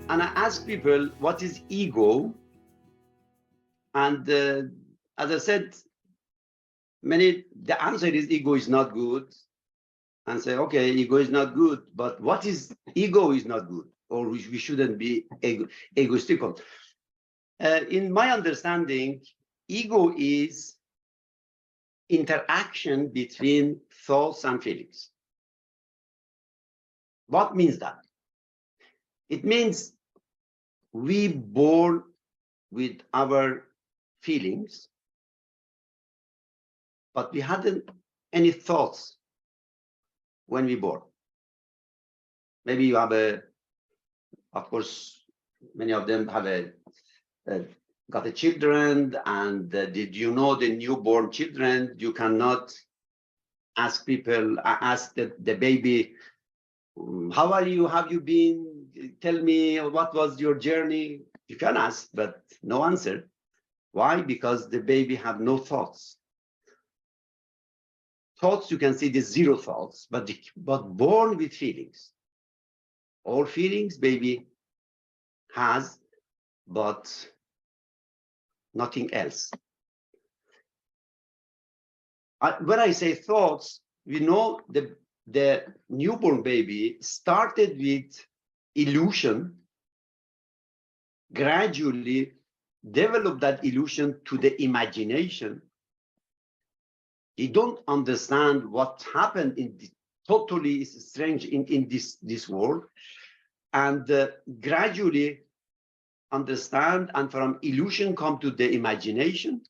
And I ask people, what is ego? And as I said, the answer is ego is not good. And say, okay, ego is not good, but what is ego is not good, or we shouldn't be egoistical. In my understanding, ego is interaction between thoughts and feelings. What means that? It means we born with our feelings, but we hadn't any thoughts when we born. Maybe you have of course, many of them have got a children, and did you know the newborn children? You cannot ask people, ask the baby, how are you? Have you been? Tell me, what was your journey? You can ask, but no answer. Why? Because the baby have no thoughts. Thoughts, you can see the zero thoughts, but born with feelings. All feelings baby has, but nothing else. When I say thoughts, we know the newborn baby started with illusion, gradually developed that illusion to the imagination. He don't understand what happened in the totally strange in this world, and gradually understand, and from illusion come to the imagination,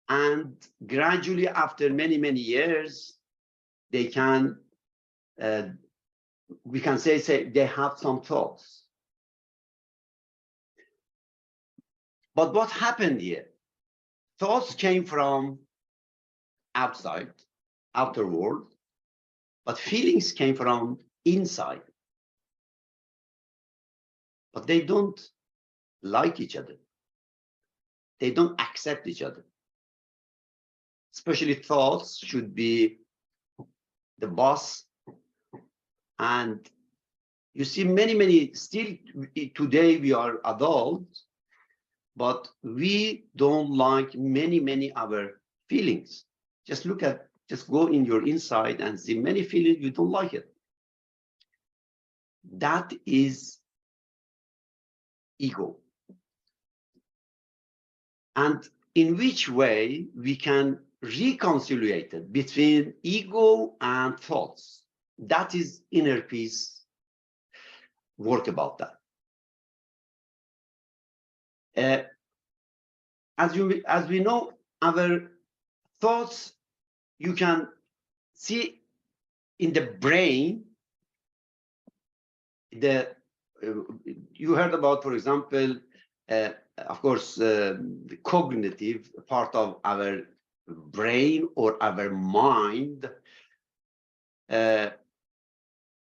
and gradually after many years they can we can say they have some thoughts. But what happened here? Thoughts came from outside, outer world, but feelings came from inside. But they don't like each other. They don't accept each other. Especially thoughts should be the boss. And you see many, still today we are adults, but we don't like many other feelings. Just go in your inside and see many feelings you don't like it. That is ego. And in which way we can reconcile it between ego and thoughts? That is inner peace work about that. As we know, our thoughts, you can see in the brain, you heard about, for example, of course, the cognitive part of our brain or our mind.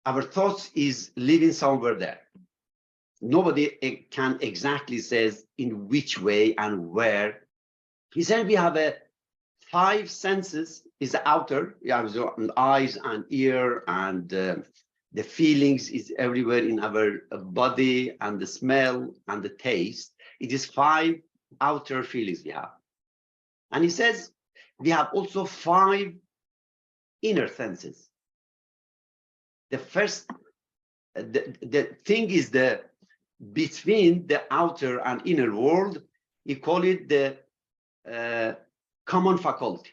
Our thoughts is living somewhere there. Nobody can exactly say in which way and where. He said we have 5 senses is the outer, we have the eyes and ear, and the feelings is everywhere in our body, and the smell and the taste. It is 5 outer feelings we have. And he says we have also 5 inner senses. The first, the thing is between the outer and inner world, he call it the common faculty.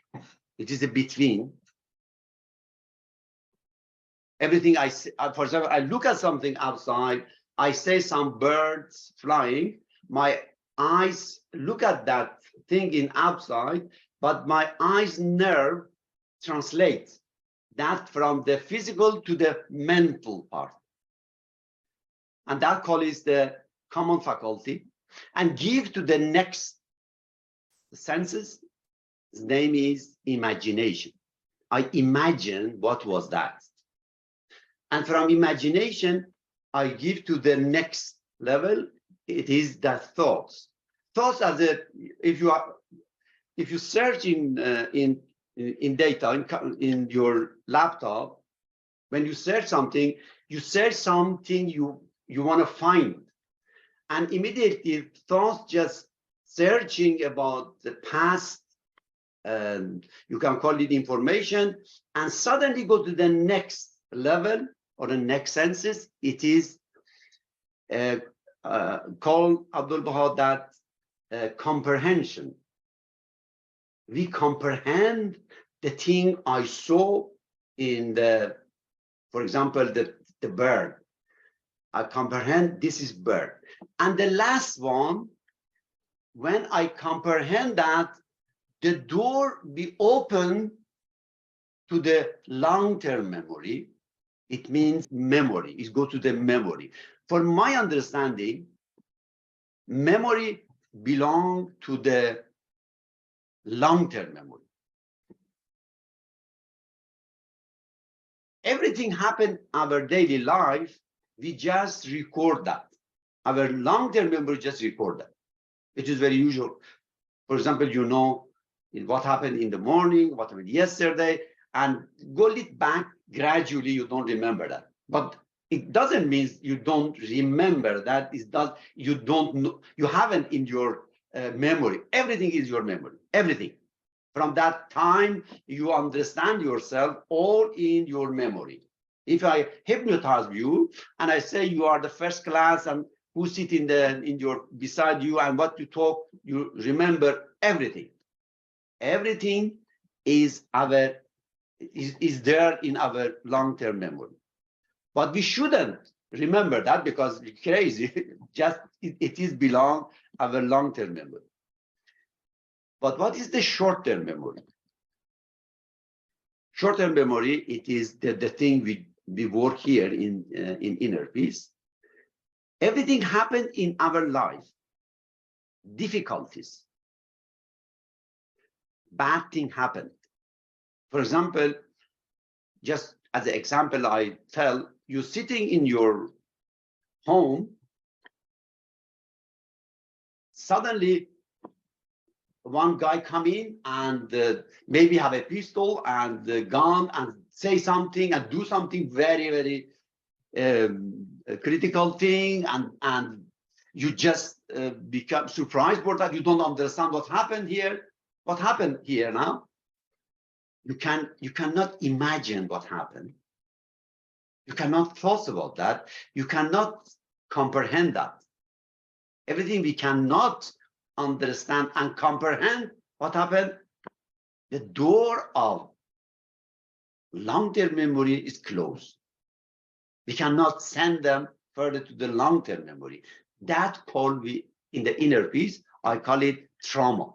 It is a between. Everything I see, for example, I look at something outside, I say some birds flying, my eyes look at that thing in outside, but my eyes nerve translates that from the physical to the mental part. And that call is the common faculty, and give to the next senses. His name is imagination. I imagine what was that. And from imagination, I give to the next level. It is that thoughts. Thoughts as if you search in data in your laptop, when you search something you you want to find. And immediately thoughts just searching about the past, you can call it information, and suddenly go to the next level or the next senses. It is called, Abdul Baha, that comprehension. We comprehend the thing I saw in the, for example, the bird. I comprehend this is bird. And the last one, when I comprehend that, the door be open to the long-term memory. It means memory. It goes to the memory. For my understanding, memory belongs to the long-term memory. Everything happened in our daily life, we just record that. Our long-term memory just record that. It is very usual. For example, you know what happened in the morning, what happened yesterday, and go it back gradually, you don't remember that. But it doesn't mean you don't remember that. It does, you don't know, you haven't in your memory. Everything is your memory, everything. From that time, you understand yourself all in your memory. If I hypnotize you and I say you are the first class and who sit in your beside you and what you talk, you remember everything. Everything is there in our long-term memory. But we shouldn't remember that because it's crazy. Just it is belong our long-term memory. But what is the short-term memory? Short-term memory, it is the thing we work here in InnerPeace. Everything happened in our life. Difficulties. Bad thing happened. For example, just as an example, I tell you sitting in your home, suddenly one guy come in and maybe have a pistol and a gun and say something and do something very, very critical thing, and you just become surprised for that. You don't understand what happened here. What happened here now? You cannot imagine what happened. You cannot thought about that. You cannot comprehend that. Everything we cannot understand and comprehend what happened. The door of long-term memory is closed. We cannot send them further to the long-term memory. That call we in the InnerPeace, I call it trauma.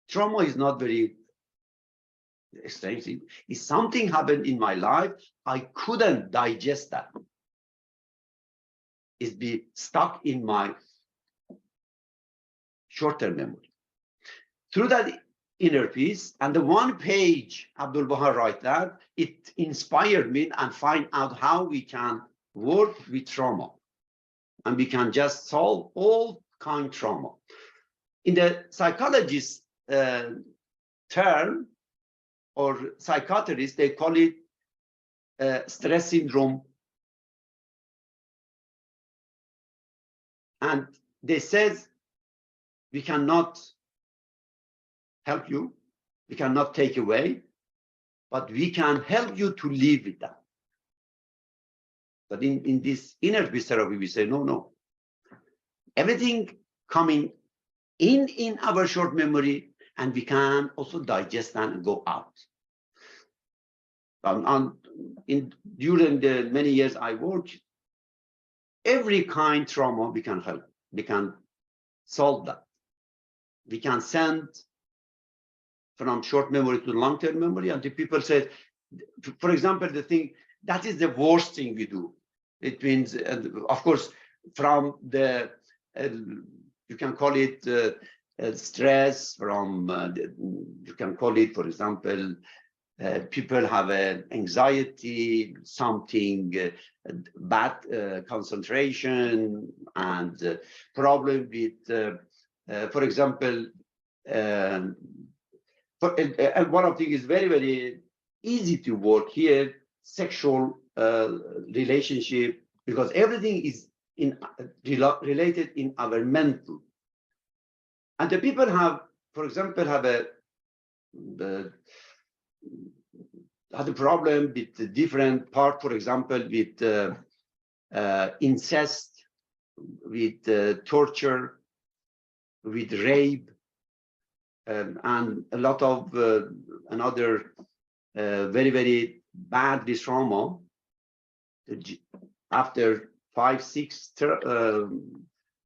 Trauma is not very strange. If something happened in my life, I couldn't digest that. It's be stuck in my short-term memory. Through that InnerPeace and the one page Abdul Baha write that, it inspired me and find out how we can work with trauma and we can just solve all kind of trauma. In the psychologist term or psychiatrists, they call it stress syndrome. And they says we cannot help you, we cannot take away, but we can help you to live with that. But in this InnerPeace therapy, we say, no. Everything coming in our short memory, and we can also digest that and go out. During the many years I worked, every kind trauma we can help. We can solve that. We can send from short memory to long-term memory. And the people say, for example, the thing that is the worst thing we do. It means, of course, from the you can call it stress. From you can call it, for example, people have anxiety, something bad concentration, and problem with, for example, and one of the things is very, very easy to work here, sexual relationship, because everything is related in our mental. And the people have, for example, had a problem with the different part, for example, with incest, with torture, with rape, and a lot of another very, very bad trauma. After 5-6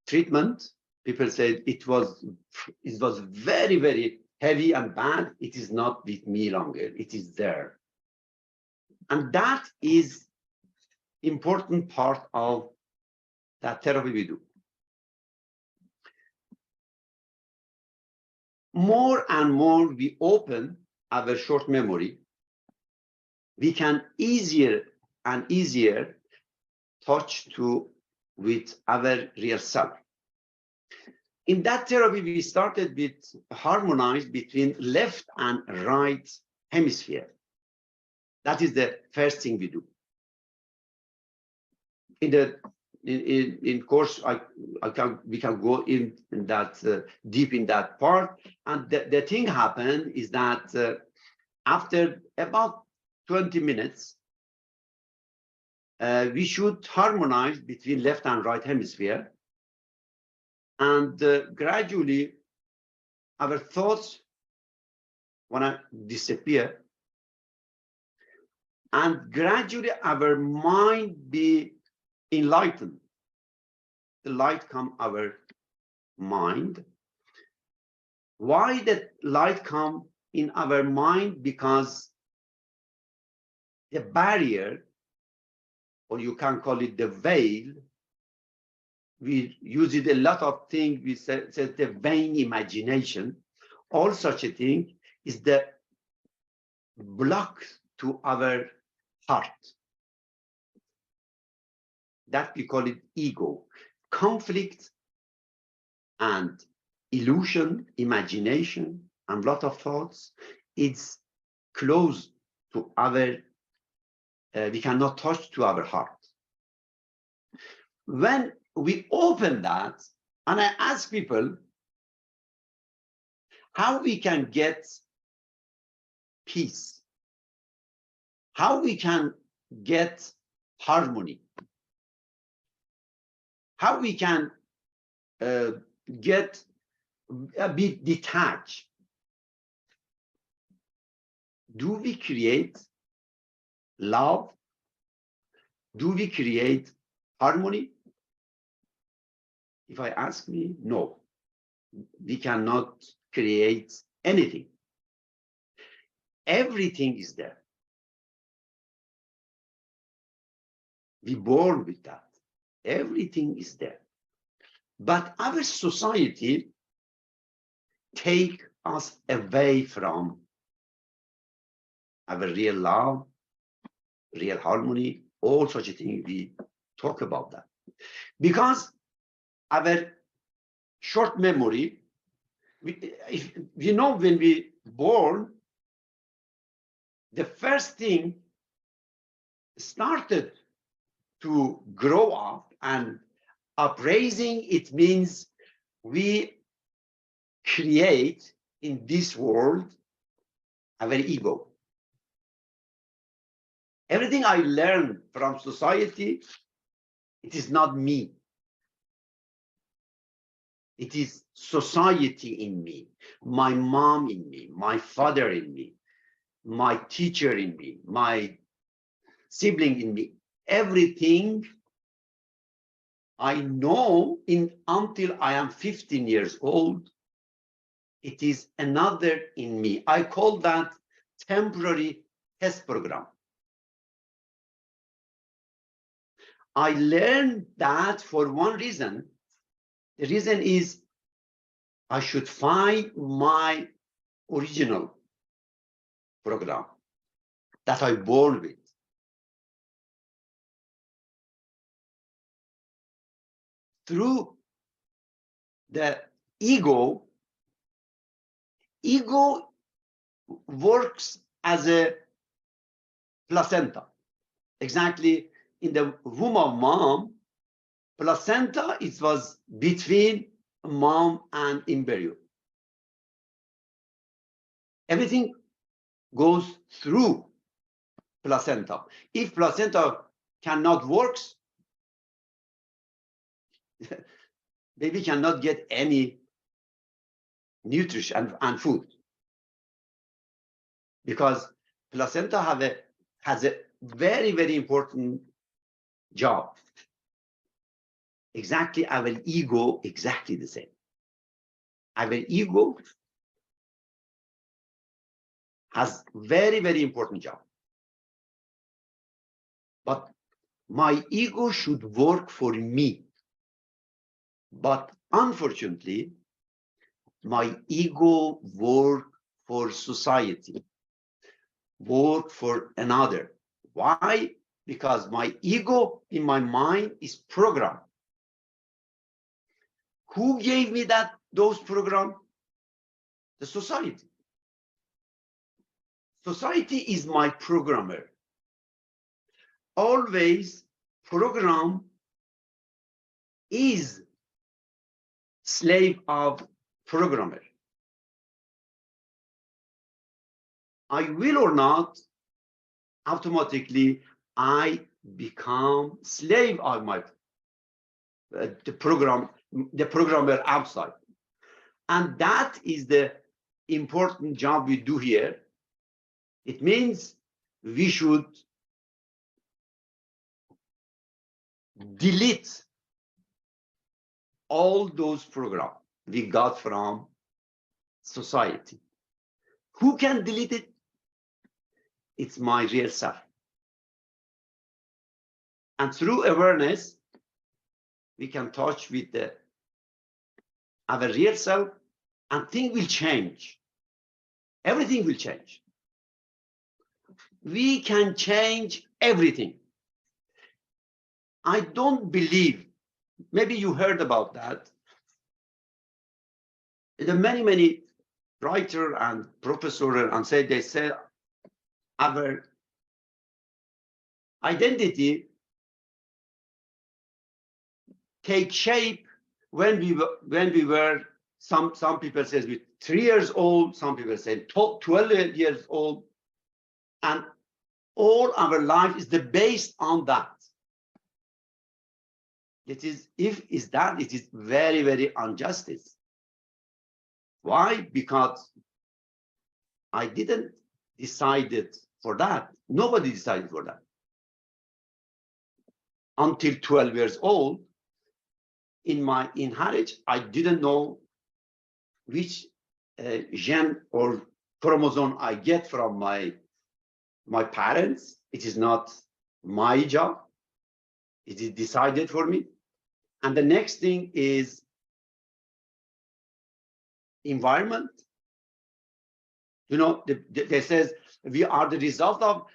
treatment, people said it was very, very heavy and bad. It is not with me longer. It is there. And that is important part of that therapy we do. More and more we open our short memory, we can easier and easier touch with our real self. In that therapy, we started with harmonize between left and right hemisphere. That is the first thing we do. In course, we can go in that deep in that part. And the thing happened is that after about 20 minutes, we should harmonize between left and right hemisphere. And gradually, our thoughts want to disappear. And gradually, our mind be enlightened. The light come our mind. Why that light come in our mind? Because the barrier, or you can call it the veil, we use it a lot of things. We said the vain imagination. All such a thing is the block to our heart. That we call it ego. Conflict and illusion, imagination, and lot of thoughts. It's close to our, we cannot touch to our heart. When we open that, and I ask people how we can get peace, how we can get harmony, how we can get a bit detached. Do we create love? Do we create harmony? If I ask me, no, we cannot create anything. Everything is there. We born with that. Everything is there. But our society take us away from our real love, real harmony, all such a thing. We talk about that. Because our short memory, if you know, when we born, the first thing started to grow up and upraising, it means we create in this world our ego. Everything I learned from society, it is not me. It is society in me, my mom in me, my father in me, my teacher in me, my sibling in me. Everything I know until I am 15 years old, it is another in me. I call that temporary test program. I learned that for one reason. The reason is I should find my original program that I born with. Through the ego works as a placenta. exactly in the womb of mom, placenta, it was between mom and embryo. Everything goes through placenta. If placenta cannot work, baby cannot get any nutrition and food, because placenta has a very, very important job. Exactly our ego, exactly the same. Our ego has very, very important job. But my ego should work for me. But unfortunately, my ego work for society, work for another. Why? Because my ego in my mind is programmed. Who gave me those programs? The society. Society is my programmer. Always program is slave of programmer. I will or not, automatically I become slave of my the programmer outside. And that is the important job we do here. It means we should delete all those programs we got from society. Who can delete it? It's my real self. And through awareness, we can touch with our real self, and things will change. Everything will change. We can change everything. I don't believe, maybe you heard about that. There are many, many writers and professors and they say our identity take shape when we were some people say with 3 years old, some people say 12 years old, and all our life is based on that. It is it is very, very injustice. Why? Because I didn't decide for that. Nobody decided for that. Until 12 years old, in my inheritance, I didn't know which gene or chromosome I get from my parents. It is not my job. It is decided for me. And the next thing is environment. You know, they says we are the result of,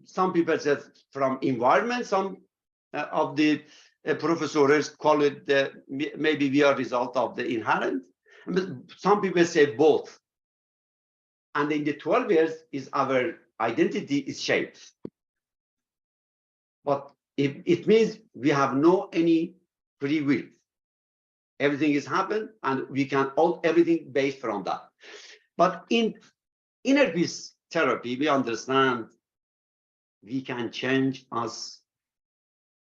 some people say from environment, some of the professors call it maybe we are result of the inherent. Some people say both. And in the 12 years is our identity is shaped. But it means we have no any free will. Everything is happened, and we can everything based from that. But in inner peace therapy, we understand we can change us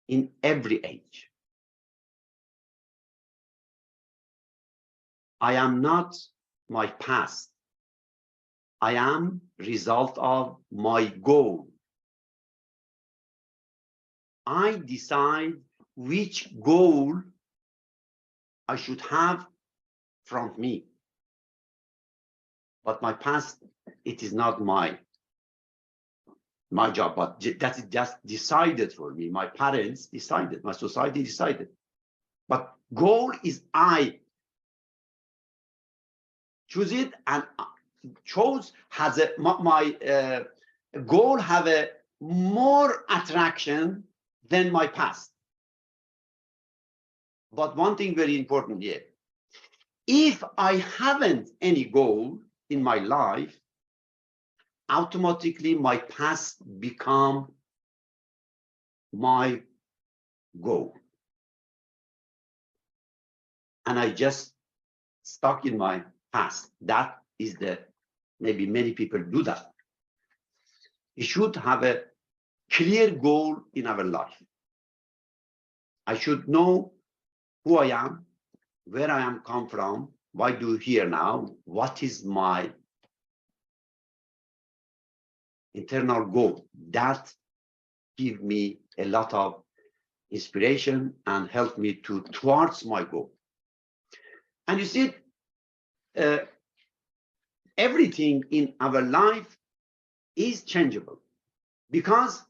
in every age. I am not my past. I am result of my goal. I decide which goal I should have from me. But my past, it is not my job, but that is just decided for me. My parents decided, my society decided. But goal is I choose it, and chose has my goal have a more attraction than my past. But one thing very important here, if I haven't any goal in my life, automatically my past become my goal. And I just stuck in my past. That is maybe many people do that. We should have a clear goal in our life. I should know who I am, where I am come from, why do here now, what is my internal goal. That give me a lot of inspiration and help me towards my goal. And you see, everything in our life is changeable because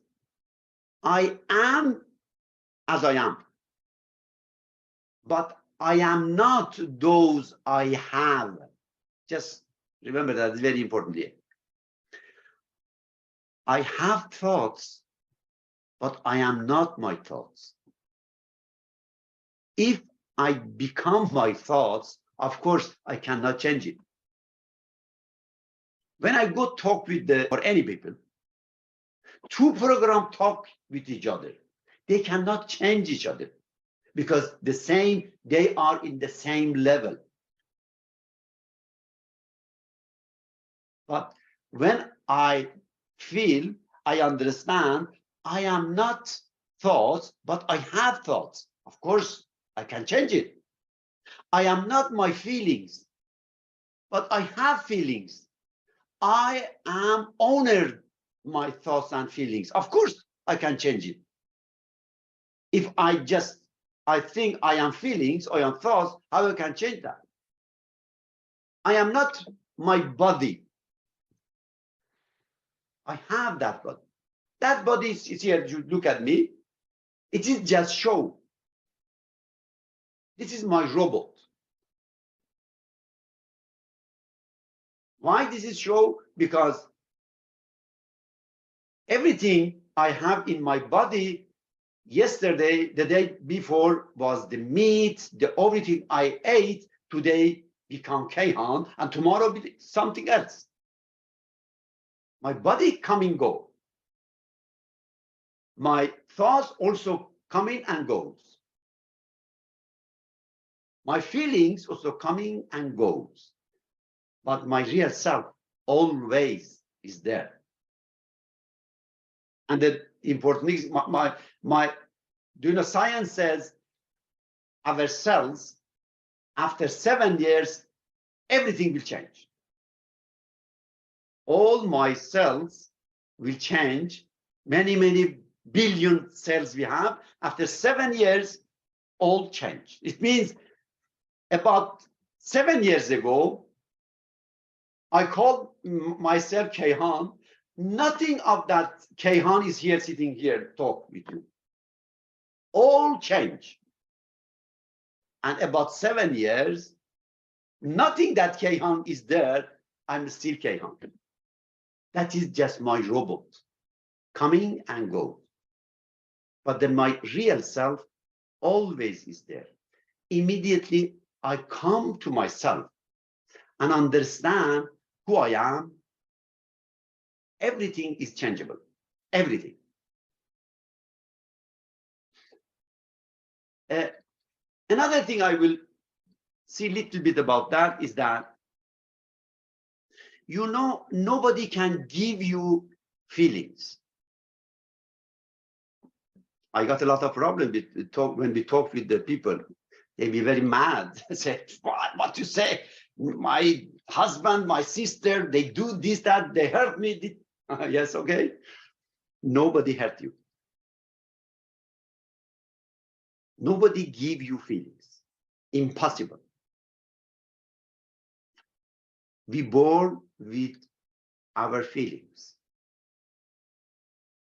I am as I am, but I am not those I have. Just remember that, it's very important here. I have thoughts, but I am not my thoughts. If I become my thoughts, of course, I cannot change it. When I go talk with or any people, two programs talk with each other. They cannot change each other because they are in the same level. But when I feel, I understand, I am not thoughts, but I have thoughts. Of course, I can change it. I am not my feelings, but I have feelings. I am owner my thoughts and feelings. Of course, I can change it. If I think I am feelings or I am thoughts, how I can change that? I am not my body. I have that body. That body is here. You look at me. It is just show. This is my robot. Why this is show? Because everything I have in my body yesterday, the day before was the meat, everything I ate, today become Keyhan, and tomorrow be something else. My body come and go. My thoughts also coming and goes. My feelings also coming and goes. But my real self always is there. And the important thing is science says our cells, after 7 years, everything will change. All my cells will change. Many billion cells we have. After 7 years, all change. It means about 7 years ago, I called myself Keyhan. Nothing of that Keyhan is here, sitting here, talk with you. All change. And about 7 years, nothing that Keyhan is there, I'm still Keyhan. That is just my robot, coming and go. But then my real self always is there. Immediately, I come to myself and understand who I am. Everything is changeable. Everything. Another thing I will see a little bit about that is that, you know, nobody can give you feelings. I got a lot of problems when we talk with the people. They be very mad. Say, what you say? My husband, my sister, they do this, that, they hurt me. Yes, okay. Nobody hurt you. Nobody give you feelings. Impossible. We born with our feelings.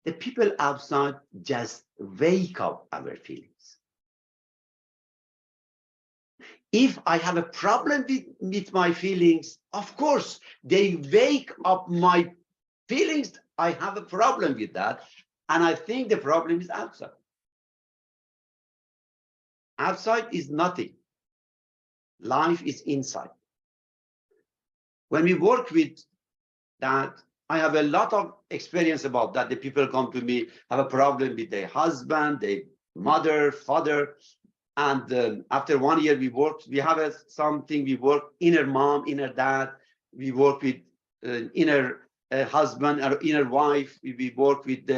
The people outside just wake up our feelings. If I have a problem with my feelings, of course, they wake up my feelings. I have a problem with that. And I think the problem is outside. Outside is nothing. Life is inside. When we work with that, I have a lot of experience about that. The people come to me, have a problem with their husband, their mother, father. And after 1 year, we worked, we have something, we work inner mom, inner dad. We work with inner husband or inner wife. We work with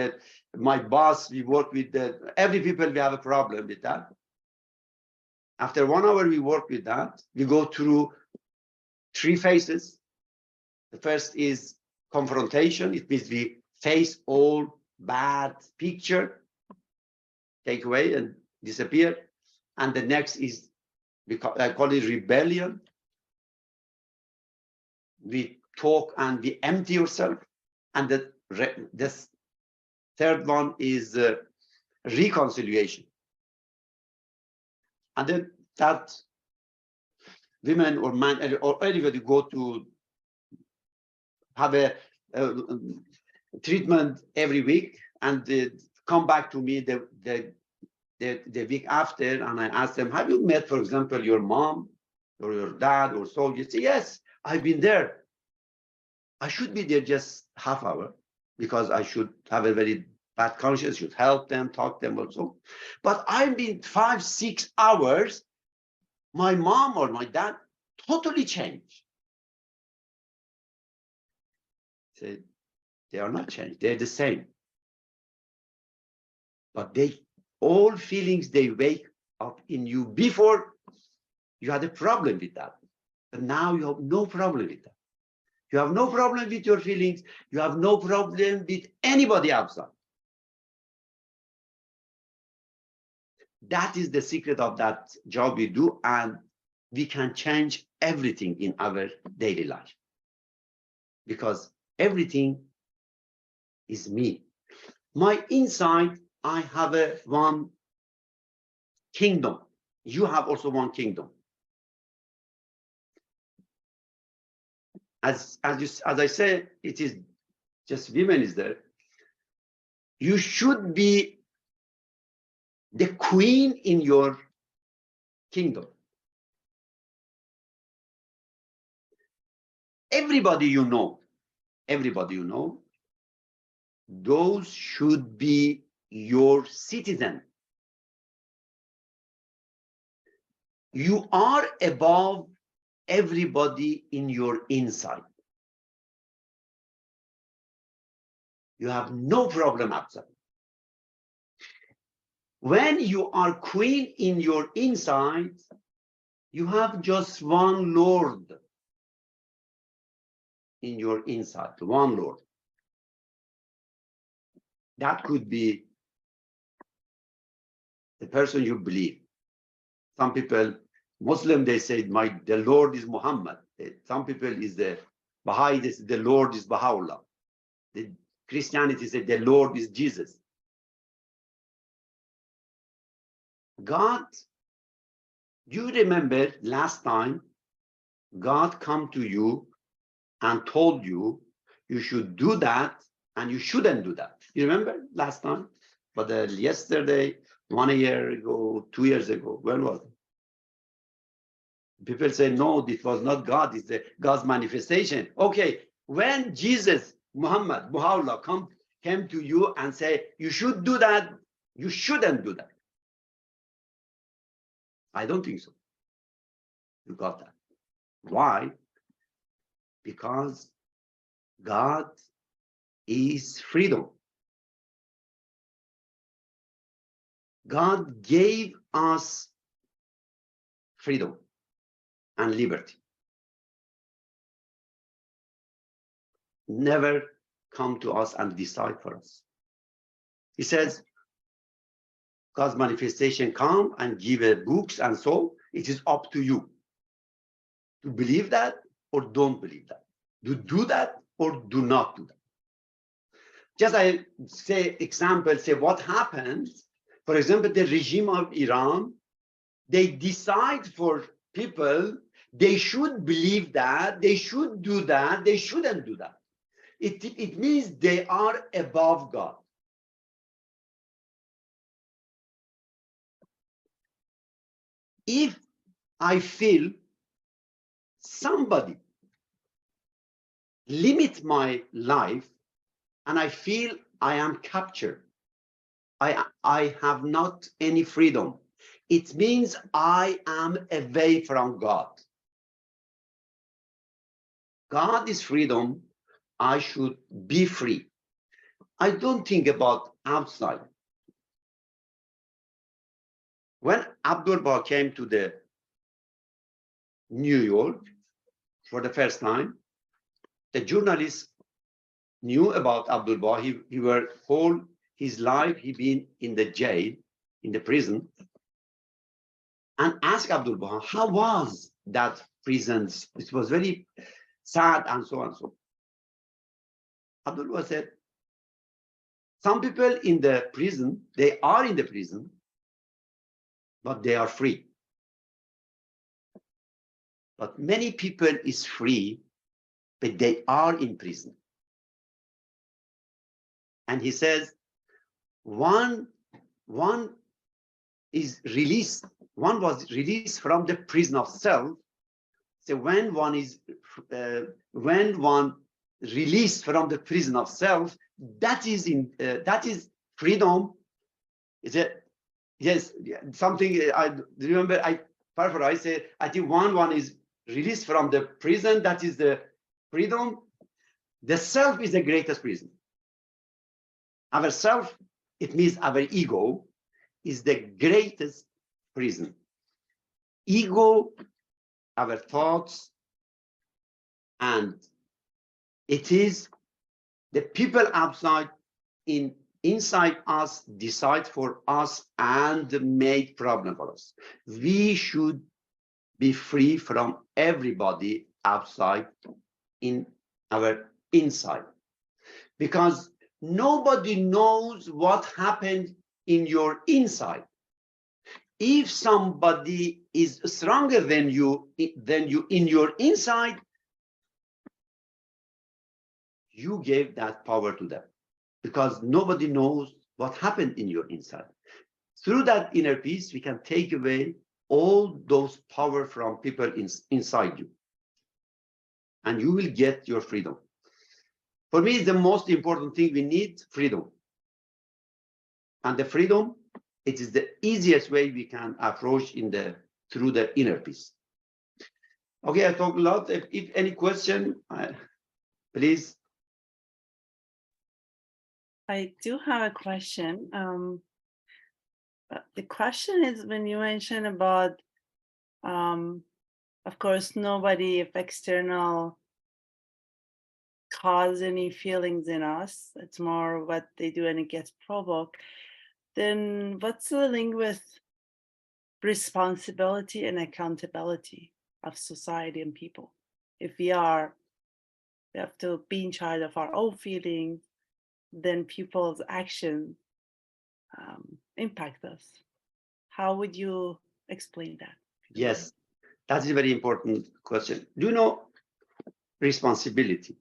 my boss. We work with every people, we have a problem with that. After 1 hour, we work with that. We go through 3 phases. The first is confrontation. It means we face all bad picture, take away and disappear. And the next is, I call it rebellion. We talk and we empty yourself. And the third one is reconciliation. And then that women or man or anybody go to have a treatment every week, and they come back to me the week after, and I ask them, have you met, for example, your mom or your dad or so? You say, yes, I've been there. I should be there just half hour because I should have a very bad conscience, should help them, talk them also. But I've been 5-6 hours, my mom or my dad totally changed. Say, they are not changed, they're the same. But all feelings, they wake up in you. Before, you had a problem with that. But now you have no problem with that. You have no problem with your feelings. You have no problem with anybody outside. That is the secret of that job we do, and we can change everything in our daily life. Because everything is me. My inside, I have one kingdom. You have also one kingdom. As I say, it is just women is there. You should be the queen in your kingdom. Everybody you know, those should be your citizen. You are above everybody in your inside. You have no problem outside. When you are queen in your inside, you have just one Lord in your inside, one Lord. That could be the person you believe. Some people, Muslim, they say, the Lord is Muhammad. Some people is the Baha'i, they say the Lord is Baha'u'llah. The Christianity say the Lord is Jesus. God, you remember last time God come to you and told you you should do that and you shouldn't do that. You remember last time? But yesterday, 1 year ago, 2 years ago, when was it? People say, no, this was not God, it's God's manifestation. Okay, when Jesus, Muhammad, Baha'u'llah came to you and say, you should do that, you shouldn't do that. I don't think so. You got that. Why? Because God is freedom. God gave us freedom and liberty. Never come to us and decide for us. He says, God's manifestation come and give books, and so it is up to you to believe that or don't believe that, to do that or do not do that. Just I say example, say what happens, for example, the regime of Iran, they decide for people, they should believe that, they should do that, they shouldn't do that. It means they are above God. If I feel somebody limit my life, and I feel I am captured. I have not any freedom. It means I am away from God. God is freedom. I should be free. I don't think about outside. When Abdul-Baha came to the New York for the first time, the journalists knew about Abdul-Baha. He were whole his life, he been in the jail, in the prison, and asked Abdul-Baha, how was that prison? It was very sad and so on and so. Abdul-Baha said, some people in the prison, they are in the prison, but they are free. But many people is free, but they are in prison. And he says, one is released, one was released from the prison of self. So when one is released from the prison of self, that is freedom. Is it? Yes, something I remember. I paraphrase. I think one is released from the prison. That is the freedom. The self is the greatest prison. Our self, it means our ego, is the greatest prison. Ego, our thoughts, and it is the people outside, inside us, decide for us and make problem for us. We should be free from everybody outside in our inside, because nobody knows what happened in your inside. If somebody is stronger than you in your inside, you gave that power to them, because nobody knows what happened in your inside. Through that inner peace, we can take away all those power from people inside you, and you will get your freedom. For me, the most important thing, we need freedom. And the freedom, it is the easiest way we can approach through the inner peace. Okay, I talked a lot. If any question, please. I do have a question. The question is, when you mention about, of course, nobody, if external, cause any feelings in us, it's more what they do and it gets provoked, then what's the link with responsibility and accountability of society and people? If we have to be in charge of our own feelings, then people's actions impact us. How would you explain that? Yes, that's a very important question. Do you know responsibility?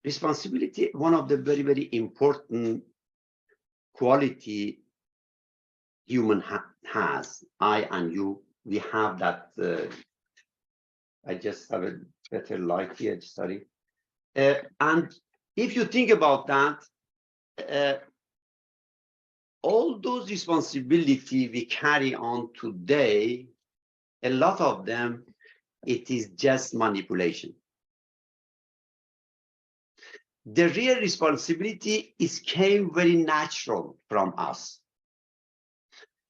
Responsibility, one of the very, very important quality human has. I and you, we have that. I just have a better light here, sorry. And if you think about that, all those responsibility we carry on today, a lot of them, it is just manipulation. The real responsibility came very natural from us.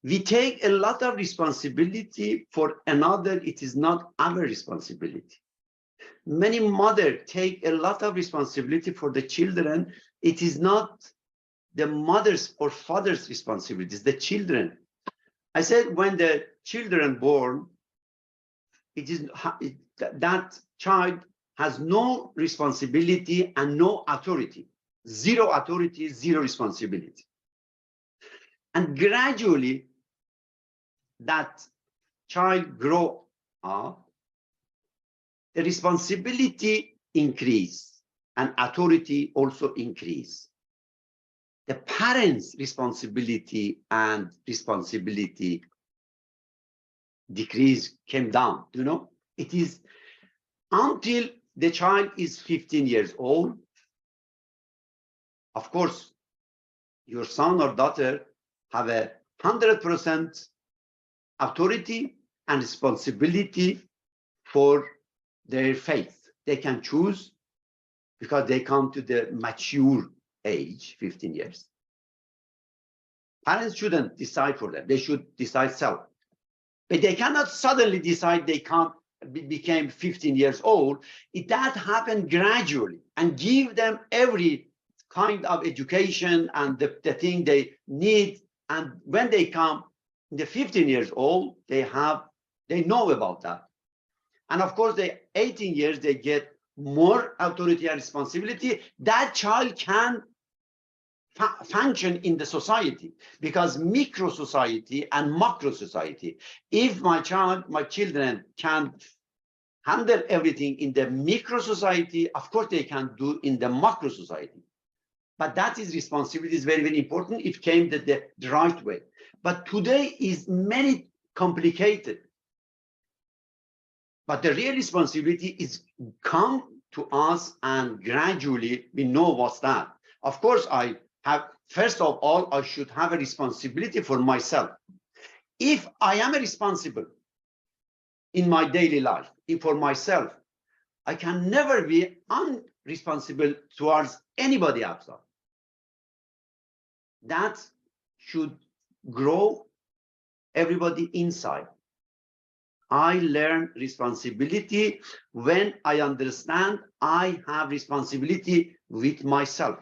We take a lot of responsibility for another, it is not our responsibility. Many mothers take a lot of responsibility for the children, it is not the mother's or father's responsibility, it's the children. I said when the children born, that child has no responsibility and no authority. Zero authority, zero responsibility. And gradually, that child grow up, the responsibility increase and authority also increase. The parents' responsibility and responsibility decrease, came down, you know? It is until the child is 15 years old, of course, your son or daughter have 100% authority and responsibility for their faith. They can choose because they come to the mature age, 15 years. Parents shouldn't decide for them. They should decide self. But they cannot suddenly decide they can't became 15 years old. That happened gradually, and give them every kind of education and the thing they need. And when they come the 15 years old, they know about that. And of course, they 18 years, they get more authority and responsibility. That child can function in the society, because micro society and macro society. If my children can handle everything in the micro society, of course they can do in the macro society. But that is responsibility is very, very important. It came the right way. But today is many complicated. But the real responsibility is come to us, and gradually we know what's that. Of course, first of all, I should have a responsibility for myself. If I am responsible in my daily life, for myself, I can never be unresponsible towards anybody outside. That should grow everybody inside. I learn responsibility when I understand I have responsibility with myself.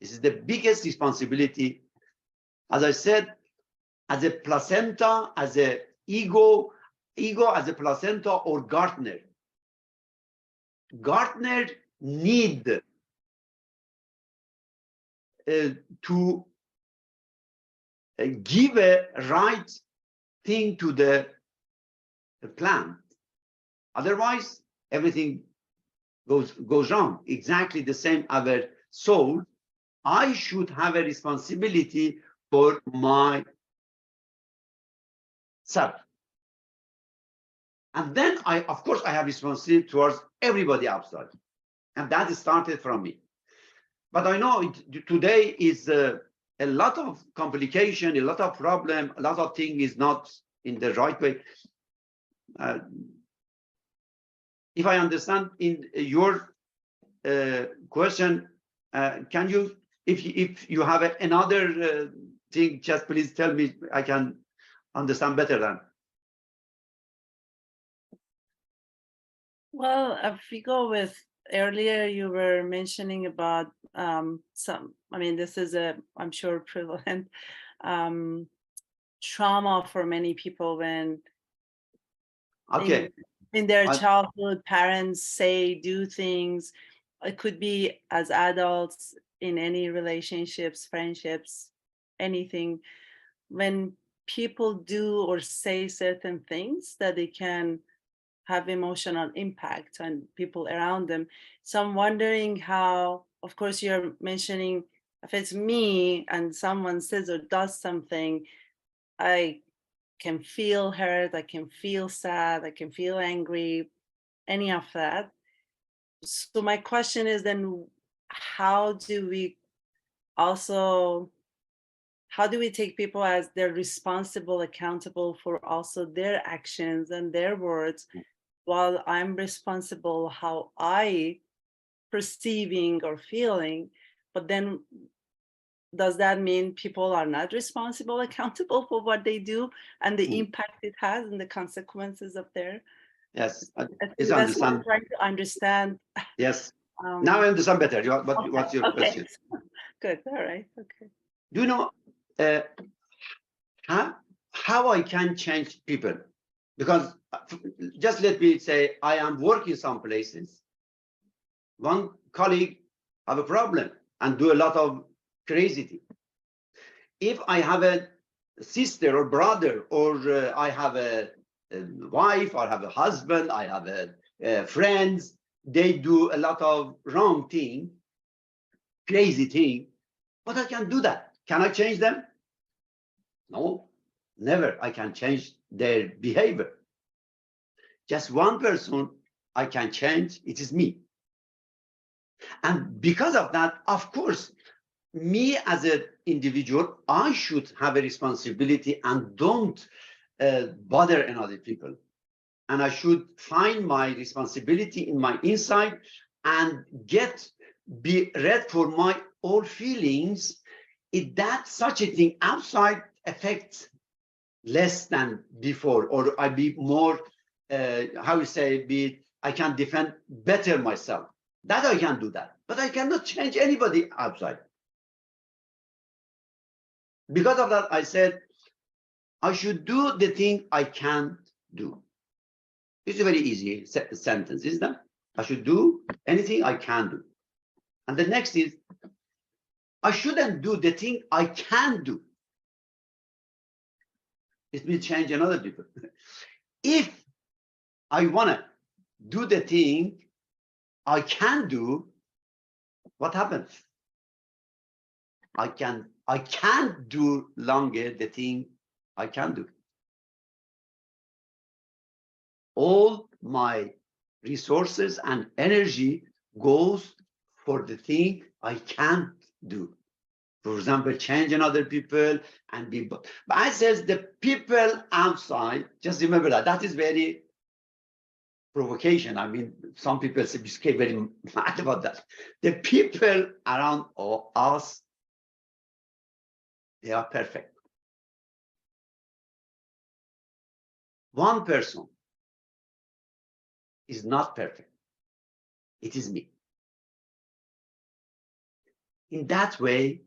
This is the biggest responsibility. As I said, as a placenta, as a ego as a placenta or gardener. Gardener need to give a right thing to the plant. Otherwise, everything goes wrong. Exactly the same our soul. I should have a responsibility for myself. And then of course, I have responsibility towards everybody outside. And that started from me. But I know today is a lot of complication, a lot of problem, a lot of things is not in the right way. If I understand in your question, can you, if you have another thing, just please tell me, I can understand better then. Well, if we go with earlier, you were mentioning about this is I'm sure prevalent trauma for many people when in their childhood, parents do things. It could be as adults in any relationships, friendships, anything. When people do or say certain things that they can have emotional impact on people around them. So I'm wondering how, of course, you're mentioning if it's me and someone says or does something, I can feel hurt, I can feel sad, I can feel angry, any of that. So my question is then, how do we take people as they're responsible, accountable for also their actions and their words, while I'm responsible how I perceiving or feeling? But then does that mean people are not responsible, accountable for what they do and the impact it has and the consequences of their? Yes, that's what I'm trying to understand. Yes. Now I understand better. What's your question? Good. All right. Okay. Do you know how I can change people? Because just let me say, I am working some places. One colleague have a problem and do a lot of crazy things. If I have a sister or brother, or I have a wife, or have a husband, I have friends, they do a lot of wrong thing, crazy thing, but I can do that. Can I change them? No, never. I can change their behavior. Just one person I can change, it is me. And because of that, of course, me as an individual, I should have a responsibility and don't bother another people. And I should find my responsibility in my inside and be ready for my own feelings. If that such a thing outside affects less than before, or I be more, how you say, I can defend better myself. That I can do that, but I cannot change anybody outside. Because of that, I said, I should do the thing I can't do. It's a very easy sentence, isn't it? I should do anything I can do. And the next is, I shouldn't do the thing I can do. It will change another people. If I want to do the thing I can do, what happens? I can't do longer the thing I can do. All my resources and energy goes for the thing I can't do. For example, change another people and be. But I says the people outside, just remember that is very provocation. I mean, some people get very mad about that. The people around us, they are perfect. One person is not perfect. It is me. In that way,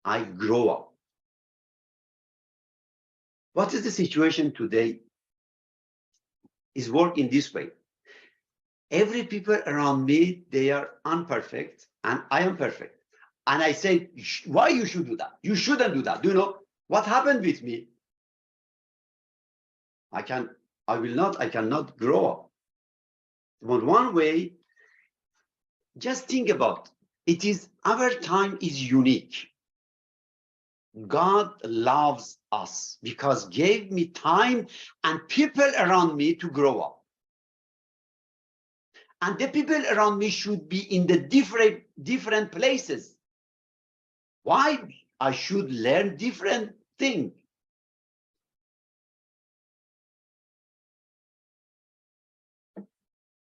I grow up. What is the situation today? Is work in this way. Every people around me, they are imperfect, and I am perfect. And I say, why you should do that? You shouldn't do that. Do you know what happened with me? I cannot grow up. But one way, just think about it, our time is unique. God loves us because gave me time and people around me to grow up. And the people around me should be in the different places. Why? I should learn different things.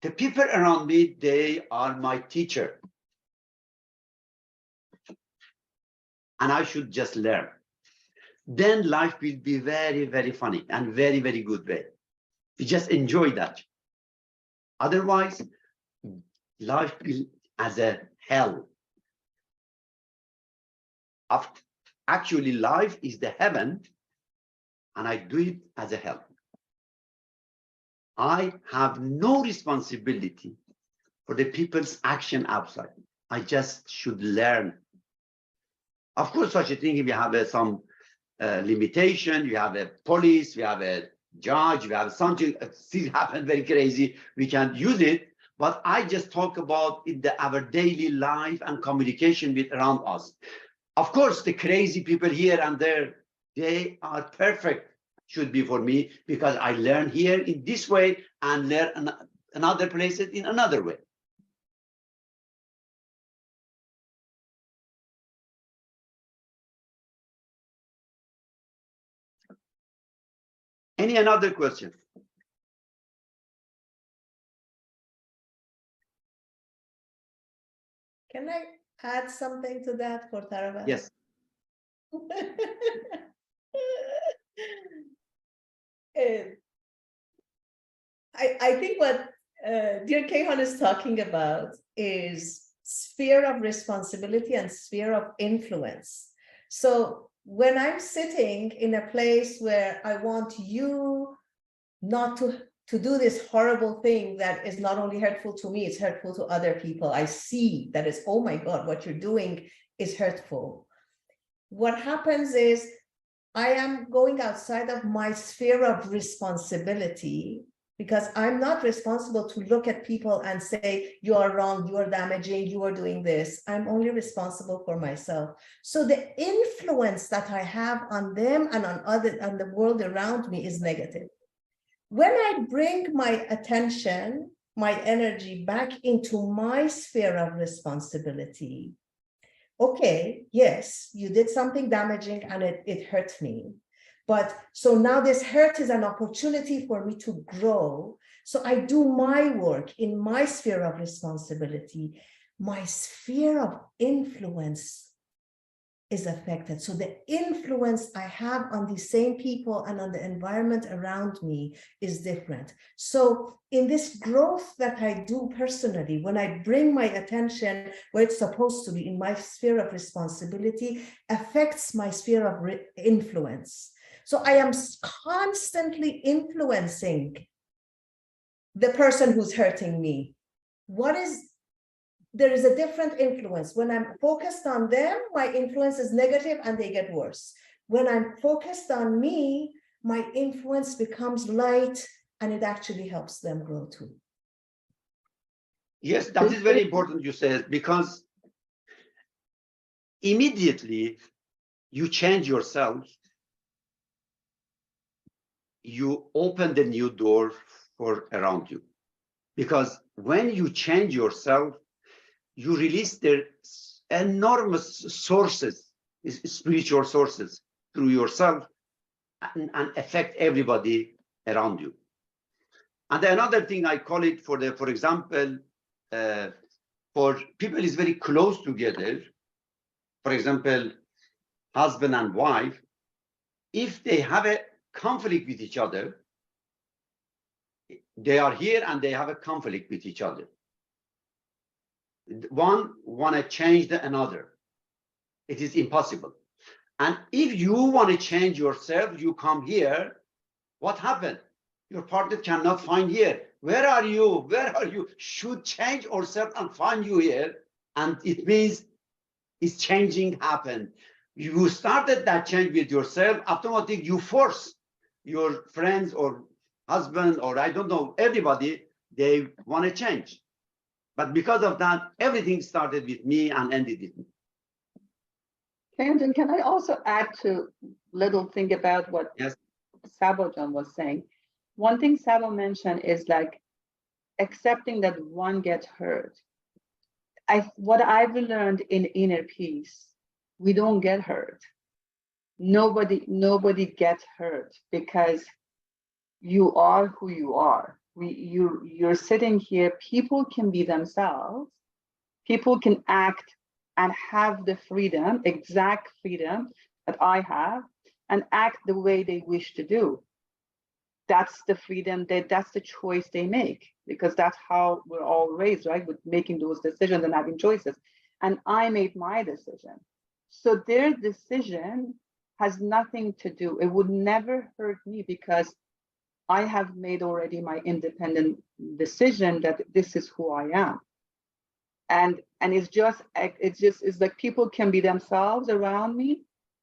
The people around me, they are my teacher. And I should just learn. Then life will be very, very funny and very, very good way. You just enjoy that. Otherwise, life will as a hell. Actually, life is the heaven, and I do it as a hell. I have no responsibility for the people's action outside. I just should learn. Of course, such a thing, if you have some limitation, you have a police, you have a judge, you have something, things happen very crazy, we can't use it. But I just talk about in our daily life and communication with around us. Of course, the crazy people here and there, they are perfect, should be for me, because I learn here in this way and learn another places in another way. Any another question? Can I add something to that for Tarawa? Yes. I think what dear Keyhan is talking about is sphere of responsibility and sphere of influence. So when I'm sitting in a place where I want you not to do this horrible thing that is not only hurtful to me, it's hurtful to other people. I see that is, oh my God, what you're doing is hurtful. What happens is I am going outside of my sphere of responsibility because I'm not responsible to look at people and say, you are wrong, you are damaging, you are doing this. I'm only responsible for myself. So the influence that I have on them and on the world around me is negative. When I bring my attention my energy back into my sphere of responsibility. Okay, yes, you did something damaging and it hurt me. But so now this hurt is an opportunity for me to grow. So I do my work in my sphere of responsibility. My sphere of influence is affected. So the influence I have on these same people and on the environment around me is different. So in this growth that I do personally, when I bring my attention where it's supposed to be in my sphere of responsibility, affects my sphere of influence. So I am constantly influencing the person who's hurting me. There is a different influence. When I'm focused on them, my influence is negative and they get worse. When I'm focused on me, my influence becomes light and it actually helps them grow too. Yes, that is very important you said, because immediately you change yourself, you open the new door for around you. Because when you change yourself, you release the enormous sources, spiritual sources through yourself, and affect everybody around you. And another thing I call it for example, for people is very close together, for example, husband and wife, if they have a conflict with each other, they are here and they have a conflict with each other. One want to change the another. It is impossible. And if you want to change yourself, you come here. What happened? Your partner cannot find here. Where are you? Where are you? Should change ourselves and find you here. And it means it's changing happened. You started that change with yourself. Automatically, you force your friends or husband or I don't know, everybody, they want to change. But because of that, everything started with me and ended with me. Keyhan, can I also add to little thing about what Yes. Sabo John was saying? One thing Sabo mentioned is like accepting that one gets hurt. What I've learned in inner peace, we don't get hurt. Nobody gets hurt because you are who you are. You're sitting here, people can be themselves, people can act and have the freedom, exact freedom that I have, and act the way they wish to do. That's the freedom, that's the choice they make, because that's how we're all raised, right? With making those decisions and having choices. And I made my decision. So their decision has nothing to do, it would never hurt me because I have made already my independent decision that this is who I am. And it's like people can be themselves around me,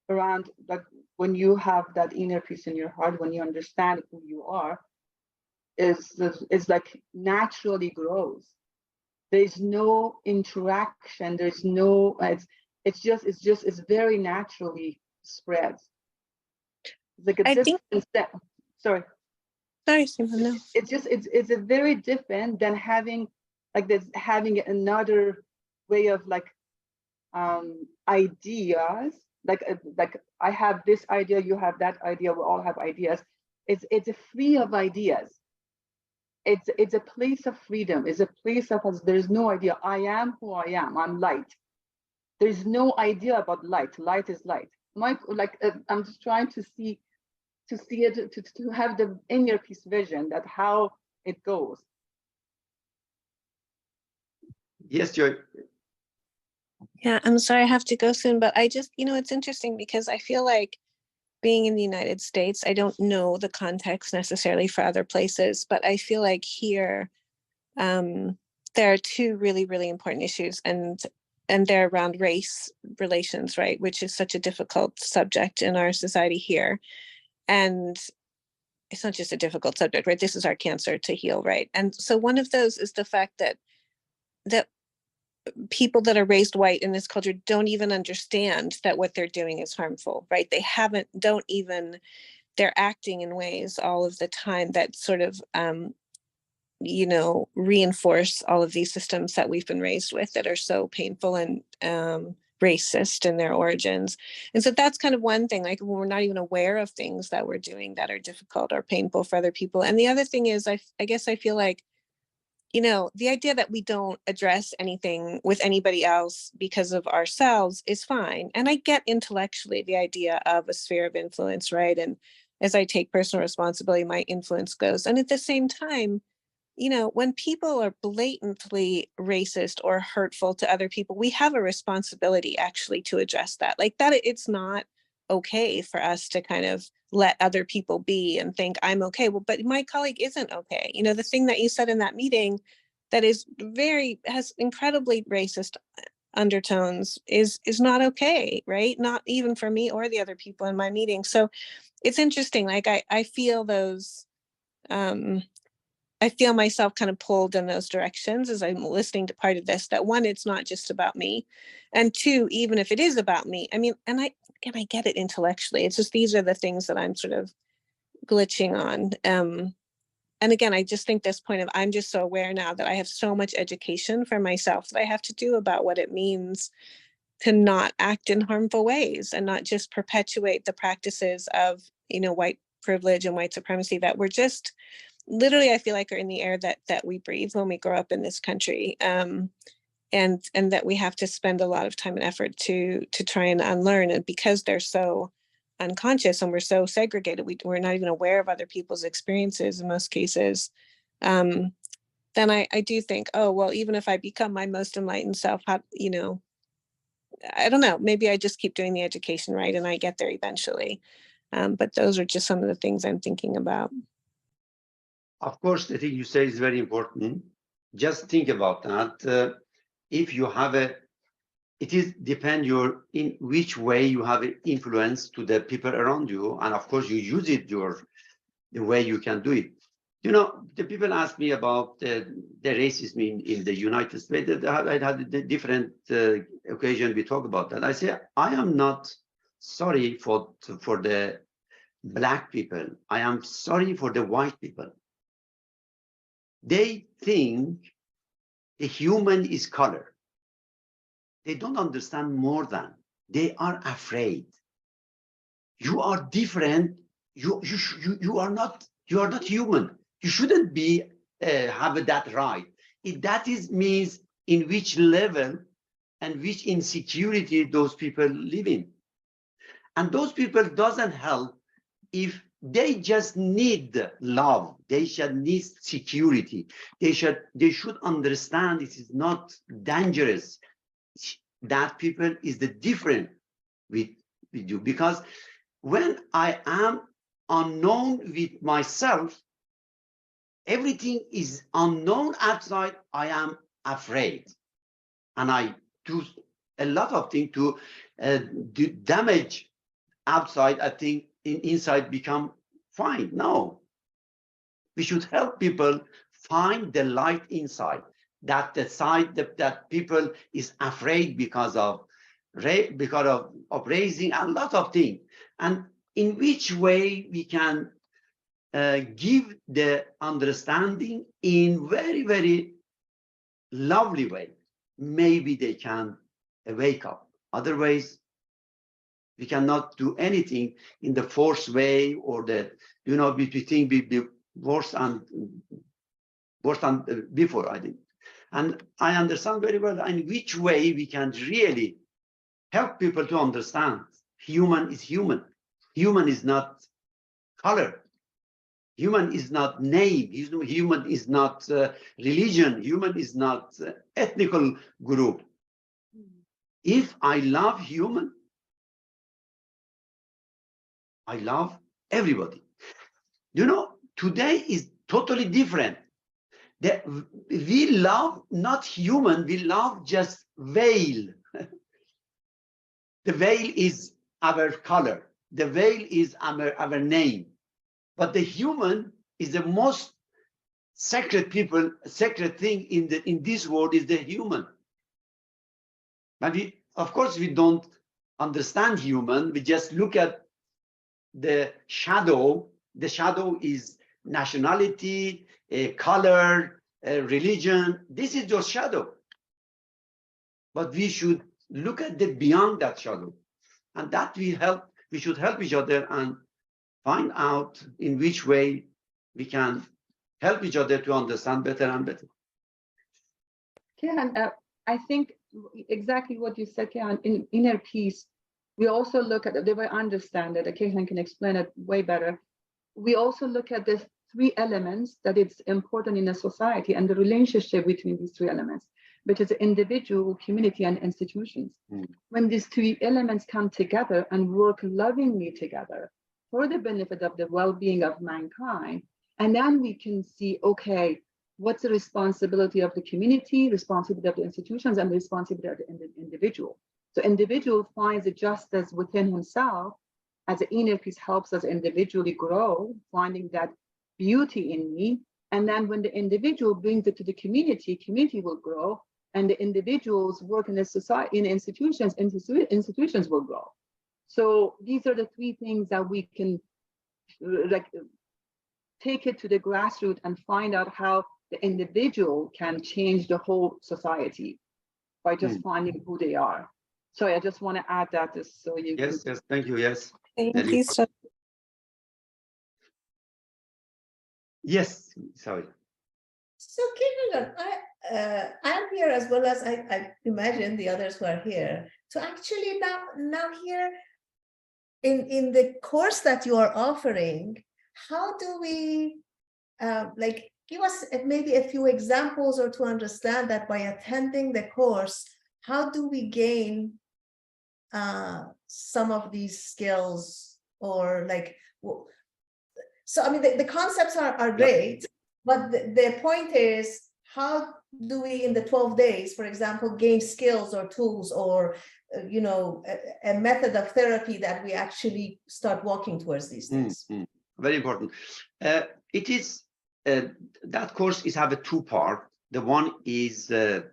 around like when you have that inner peace in your heart, when you understand who you are, is like naturally grows. There's no interaction, there's no, it's very naturally spreads. It's like a different step. Sorry, Simon, no. It's a very different than having like this, having another way of like ideas, like I have this idea, you have that idea, we all have ideas. It's a free of ideas. It's a place of freedom. It's a place of us. There's no idea. I am who I am. I'm light. There's no idea about light. Light is light. I'm just trying to see it, to have the inner peace vision that how it goes. Yes, Joy. Yeah, I'm sorry I have to go soon, but I just, it's interesting because I feel like being in the United States, I don't know the context necessarily for other places, but I feel like here there are two really, really important issues, and they're around race relations, right? Which is such a difficult subject in our society here. And it's not just a difficult subject, right? This is our cancer to heal, right? And so one of those is the fact that people that are raised white in this culture don't even understand that what they're doing is harmful, right? They're acting in ways all of the time that sort of reinforce all of these systems that we've been raised with that are so painful and racist in their origins. And so that's kind of one thing, like when we're not even aware of things that we're doing that are difficult or painful for other people. And the other thing is, I guess I feel like, the idea that we don't address anything with anybody else because of ourselves is fine. And I get intellectually the idea of a sphere of influence, right? And as I take personal responsibility, my influence goes. And at the same time, when people are blatantly racist or hurtful to other people, we have a responsibility actually to address that. Like that, it's not okay for us to kind of let other people be and think I'm okay. Well, but my colleague isn't okay. The thing that you said in that meeting that has incredibly racist undertones is not okay, right? Not even for me or the other people in my meeting. So it's interesting. Like I feel those, I feel myself kind of pulled in those directions as I'm listening to part of this, that one, it's not just about me. And two, even if it is about me, I mean, and I get it intellectually. It's just, these are the things that I'm sort of glitching on. And again, I just think this point of, I'm just so aware now that I have so much education for myself that I have to do about what it means to not act in harmful ways and not just perpetuate the practices of, white privilege and white supremacy that we're just literally, I feel like, are in the air that we breathe when we grow up in this country, and that we have to spend a lot of time and effort to try and unlearn. And because they're so unconscious and we're so segregated, we're not even aware of other people's experiences in most cases. Then I do think, oh well, even if I become my most enlightened self, how, I don't know, maybe I just keep doing the education, right, and I get there eventually. But those are just some of the things I'm thinking about. Of course, the thing you say is very important. Just think about that. If you have it is depend in which way you have influence to the people around you, and of course you use it the way you can do it. The people ask me about the racism in the United States. I had a different occasion. We talk about that. I say I am not sorry for the black people. I am sorry for the white people. They think the human is color. They don't understand more than they are afraid. You are different. You are not human. You shouldn't be have that right. That means in which level and which insecurity those people live in. And those people doesn't help if they just need love. They should need security. They should understand it is not dangerous. That people is the different with you, because when I am unknown with myself, everything is unknown outside. I am afraid, and I do a lot of things to do damage outside. I think inside become fine. No, we should help people find the light inside. That the side that people is afraid because of raising a lot of things, and in which way we can give the understanding in very, very lovely way. Maybe they can wake up. Otherwise, we cannot do anything in the forced way, or that we think be worse than before. I think. And I understand very well in which way we can really help people to understand human is human. Human is not color. Human is not name. Human is not religion. Human is not ethnical group. If I love human, I love everybody. Today is totally different. We love not human, we love just veil. The veil is our color. The veil is our name. But the human is the most sacred thing in this world is the human. And of course, we don't understand human. We just look at the shadow. The shadow is nationality, color, religion. This is just shadow. But we should look at the beyond that shadow. And that we should help each other and find out in which way we can help each other to understand better and better. Keyhan, I think exactly what you said, Keyhan, in inner peace, we also look at, the way I understand it, Keyhan can explain it way better. We also look at the three elements that it's important in a society and the relationship between these three elements, which is individual, community, and institutions. When these three elements come together and work lovingly together for the benefit of the well-being of mankind, and then we can see, okay, what's the responsibility of the community, responsibility of the institutions, and the responsibility of the individual. So individual finds the justice within himself, as the inner peace helps us individually grow, finding that beauty in me. And then when the individual brings it to the community, community will grow, and the individuals work in the society, in institutions, institutions will grow. So these are the three things that we can like take it to the grassroots and find out how the individual can change the whole society by just finding who they are. So I just want to add that just so you Yes, yes, thank you. Yes. Thank you so Yes, sorry. So, Keyhan, I'm here as well as I imagine the others who are here to actually now here in the course that you are offering. How do we like give us maybe a few examples or to understand that by attending the course, how do we gain some of these skills or like, so I mean the concepts are great, but the point is, how do we in the 12 days, for example, gain skills or tools or you know, a method of therapy that we actually start walking towards these things? Very important. It is that course is have a two-part. The one is the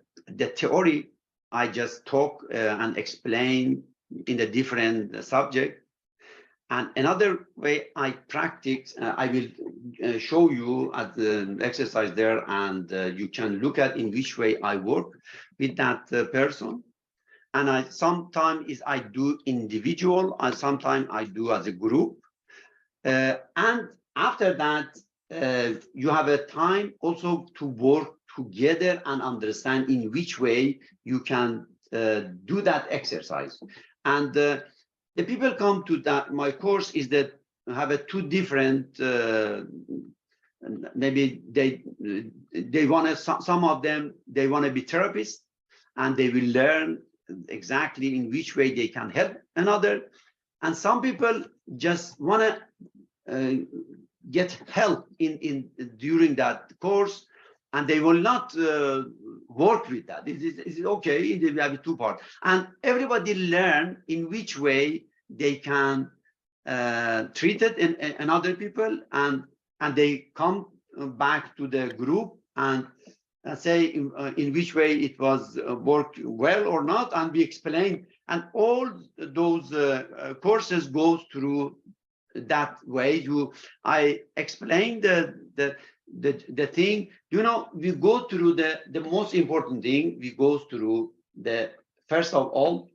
theory I just talk and explain in the different subject, and another way I practice. I will show you at the exercise there, and you can look at in which way I work with that person. And I sometimes I do individual, and sometimes I do as a group. And after that, you have a time also to work together and understand in which way you can do that exercise. And the people come to that. My course is that have a two different. Maybe they want to. Some of them they want to be therapists, and they will learn exactly in which way they can help another. And some people just want to get help in during that course, and they will not work with that. It's okay. They have two parts, and everybody learn in which way they can treat it in other people, and they come back to the group and say in which way it was worked well or not, and we explain. And all those courses goes through that way. I explain the thing. You know, we go through the most important thing. We go through the first of all.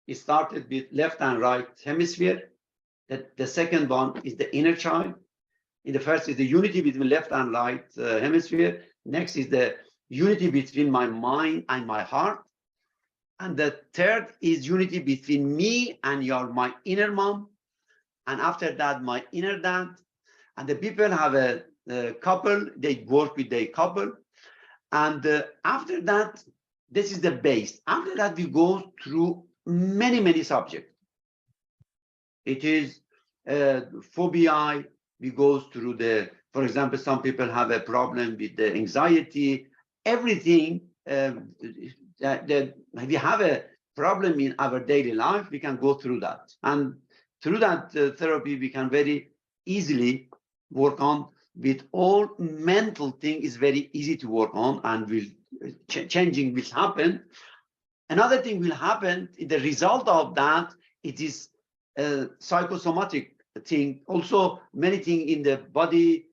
It started with left and right hemisphere. The second one is the inner child. In the first is the unity between left and right hemisphere. Next is the unity between my mind and my heart. And the third is unity between me and my inner mom. And after that, my inner dad. And the people have a couple, they work with their couple. And after that, this is the base. After that, we go through many subjects. It is phobia. We go through for example, some people have a problem with the anxiety, everything that we have a problem in our daily life, we can go through that. And through that therapy, we can very easily work on with all mental thing is very easy to work on, and changing will happen. Another thing will happen, the result of that, it is a psychosomatic thing. Also, many things in the body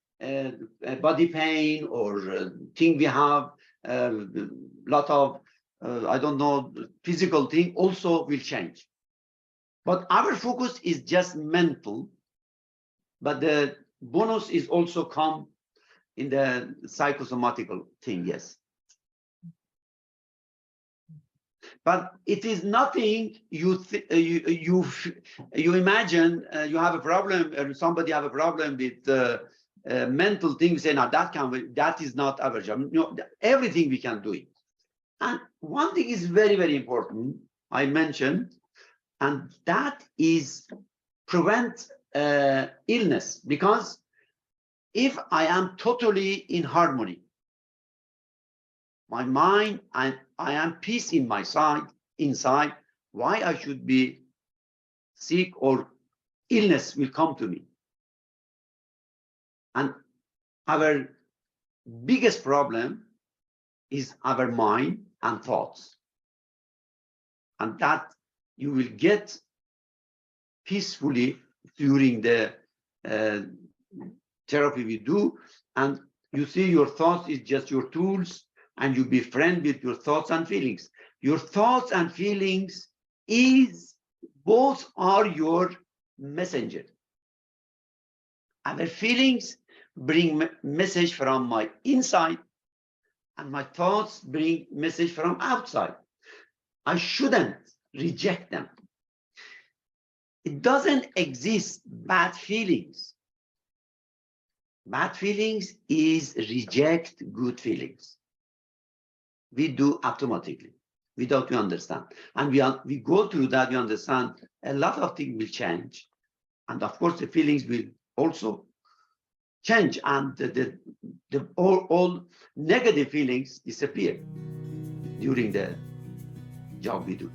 body pain or thing we have, lot of, I don't know, physical thing also will change. But our focus is just mental, but the bonus is also come in the psychosomatical thing, yes. But it is nothing you imagine you have a problem, or somebody have a problem with mental things, and that is not our job. No, everything we can do it. And one thing is very, very important, I mentioned, and that is prevent illness. Because if I am totally in harmony, my mind, I am peace in my side, inside, why I should be sick or illness will come to me? And our biggest problem is our mind and thoughts. And that you will get peacefully during the therapy we do. And you see your thoughts is just your tools, and you be friend with your thoughts and feelings. Your thoughts and feelings is both are your messenger. Our feelings bring message from my inside, and my thoughts bring message from outside. I shouldn't reject them. It doesn't exist bad feelings. Bad feelings is reject good feelings. We do automatically without we understand. And we go through that, we understand a lot of things will change. And of course, the feelings will also change, and all negative feelings disappear during the job we do.